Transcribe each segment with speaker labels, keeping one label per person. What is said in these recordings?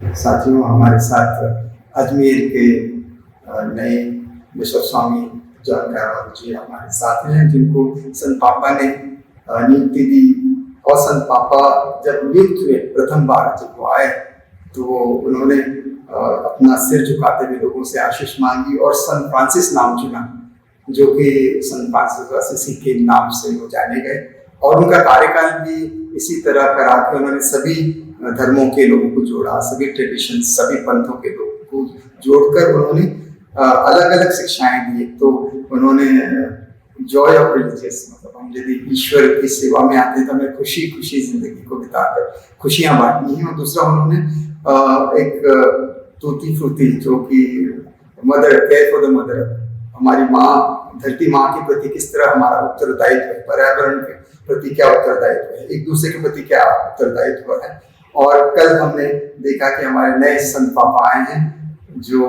Speaker 1: साथियों, हमारे साथ अजमेर के नए बिशप स्वामी जॉन कैरवारो जी हमारे साथ हैं, जिनको संत पापा ने नियुक्ति दी। और संत पापा जब नियुक्त हुए प्रथम बार जब वो आए तो उन्होंने अपना सिर झुकाते हुए लोगों से आशीष मांगी और संत फ्रांसिस नाम चुना, जो कि संत फ्रांसिस असीसी के नाम से वो जाने गए। और उनका कार्यकाल भी इसी तरह करा कि उन्होंने सभी धर्मों के लोगों को जोड़ा, सभी ट्रेडिशन, सभी पंथों के लोगों को जोड़कर उन्होंने अलग अलग शिक्षाएं दी। तो उन्होंने जॉय ऑफ रिलीजियस, मतलब हम यदि ईश्वर की सेवा में आते हैं तो हमें खुशी खुशी जिंदगी को बिताकर खुशियां बांटनी है। और दूसरा उन्होंने एक टूटी फ्रूटी, जो कि mother care for the mother, हमारी माँ, धरती माँ के प्रति किस तरह हमारा उत्तरदायित्व है, पर्यावरण के प्रति क्या उत्तरदायित्व है, एक दूसरे के प्रति क्या उत्तरदायित्व है। और कल हमने देखा कि हमारे नए संत पापा आए हैं, जो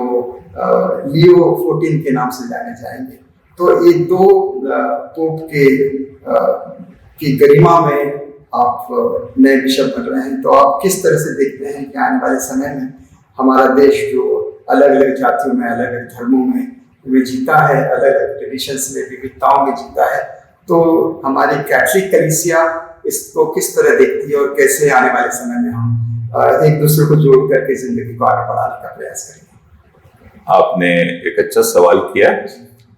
Speaker 1: लियो 14 के नाम से जाने जाएंगे। तो ये दो पोप की गरिमा में आप नए बिशप बन रहे हैं, तो आप किस तरह से देखते हैं कि आने वाले समय में हमारा देश जो अलग अलग जातियों में, अलग अलग धर्मों में जीता है, अलग अलग ट्रेडिशंस में, विविधताओं में जीता है, तो हमारी कैथलिक कलीसिया इसको किस तरह देखती है और कैसे आने वाले समय में हम एक दूसरे को जोड़ करके जिंदगी को आगे बढ़ाने का प्रयास करेंगे?
Speaker 2: आपने एक अच्छा सवाल किया।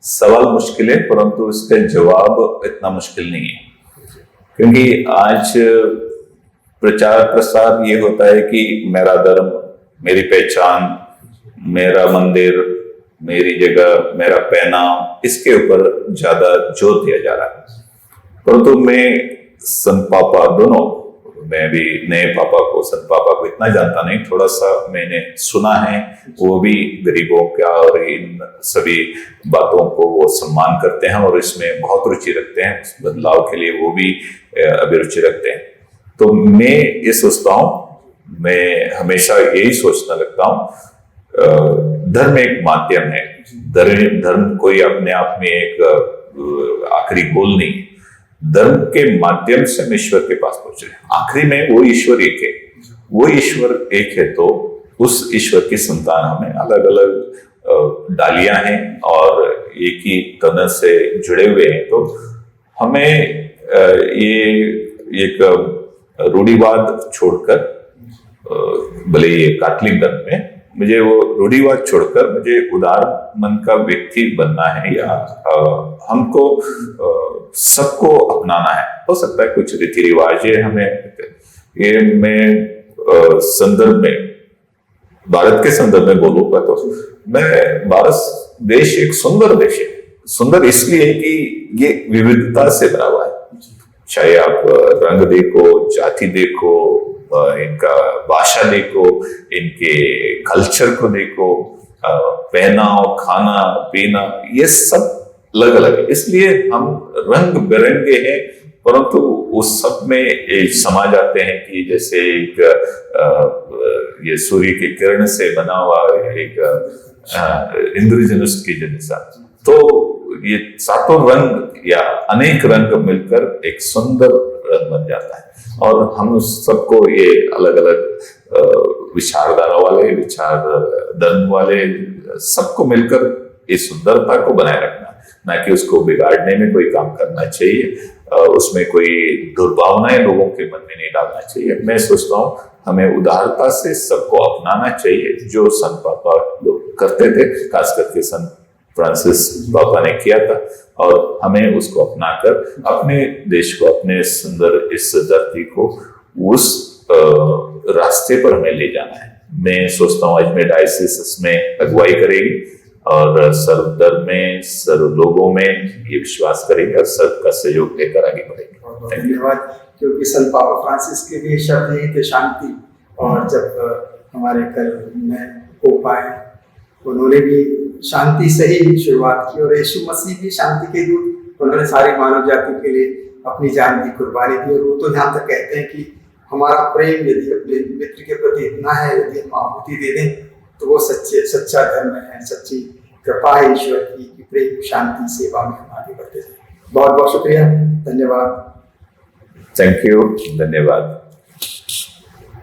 Speaker 2: सवाल मुश्किल है, परंतु इसका जवाब इतना मुश्किल नहीं है, क्योंकि आज प्रचार प्रसार ये होता है कि मेरा धर्म, मेरी पहचान, मेरा मंदिर, मेरी जगह, मेरा पहनाव, इसके ऊपर ज्यादा जोर दिया जा रहा है। परंतु मैं संत पापा दोनों, मैं भी नए पापा को, संत पापा को इतना जानता नहीं, थोड़ा सा मैंने सुना है। वो भी गरीबों का और इन सभी बातों को वो सम्मान करते हैं और इसमें बहुत रुचि रखते हैं, उस बदलाव के लिए वो भी अभिरुचि रखते हैं। तो मैं ये सोचता हूँ, मैं हमेशा यही सोचने लगता हूँ, धर्म एक माध्यम है। धर्म कोई अपने आप में एक आखिरी गोल नहीं है। धर्म के माध्यम से हम ईश्वर के पास पहुंच रहे हैं। आखिरी में वो ईश्वर एक है, वो ईश्वर एक है, तो उस ईश्वर की संतान हमें अलग अलग डालियां हैं और एक ही तन से जुड़े हुए हैं। तो हमें ये एक रूढ़िवाद छोड़कर, भले ये कैथलिक धर्म में, मुझे वो रूढ़िवाद छोड़कर मुझे उदार मन का व्यक्ति बनना है, या हमको सबको अपनाना है। हो सकता है कुछ रीति रिवाज है हमें, ये मैं संदर्भ में, भारत के संदर्भ में बोलूंगा तो मैं, भारत देश एक सुंदर देश है। सुंदर इसलिए कि ये विविधता से भरा हुआ है। चाहे आप रंग देखो, जाति देखो, इनका भाषा देखो, इनके कल्चर को देखो, पहनाव, खाना पीना, ये सब अलग अलग है। इसलिए हम रंग बिरंगे हैं, परंतु उस सब में एक समा जाते हैं कि जैसे एक ये सूर्य की किरण से बना हुआ एक इंद्रधनुष की जैसा। तो ये सातों रंग या अनेक रंग मिलकर एक सुंदर रंग बन जाता है। और हम सबको ये अलग अलग विचारधारा वाले, विचार धर्म वाले, सबको मिलकर इस सुंदरता को बनाए रखना, ना कि उसको बिगाड़ने में कोई काम करना चाहिए। उसमें कोई दुर्भावनाएं लोगों के मन में नहीं डालना चाहिए। मैं सोचता हूँ हमें उदारता से सबको अपनाना चाहिए, जो संत पापा लोग करते थे, खास करके संत फ्रांसिस पापा ने किया था। और हमें उसको अपनाकर अपने देश को, अपने सुंदर इस धरती को उस रास्ते पर हमें ले जाना है। मैं सोचता हूँ अजमेर डायसिस इसमें अगुवाई करेगी और सर्व धर्म में, सर्व लोगों में ये विश्वास करेंगे और सबका सहयोग लेकर आगे बढ़ेंगे।
Speaker 1: धन्यवाद। क्योंकि संत पापा फ्रांसिस के भी शब्द यही थे, शांति। और जब हमारे कल में पोप आए, उन्होंने भी शांति से ही शुरुआत की, और यीशु मसीह भी शांति के दूत, उन्होंने सारी मानव जाति के लिए अपनी जान की कुर्बानी दी। और वो तो यहाँ तक कहते हैं कि हमारा प्रेम यदि अपने मित्र के प्रति इतना है, यदि हम आहुति दे दें, तो वो सच्चा धर्म है, सच्ची कृपा है ईश्वर की, प्रेम, शांति, सेवा में हम आगे बढ़ते जाए। बहुत बहुत शुक्रिया, धन्यवाद।
Speaker 2: थैंक यू, धन्यवाद।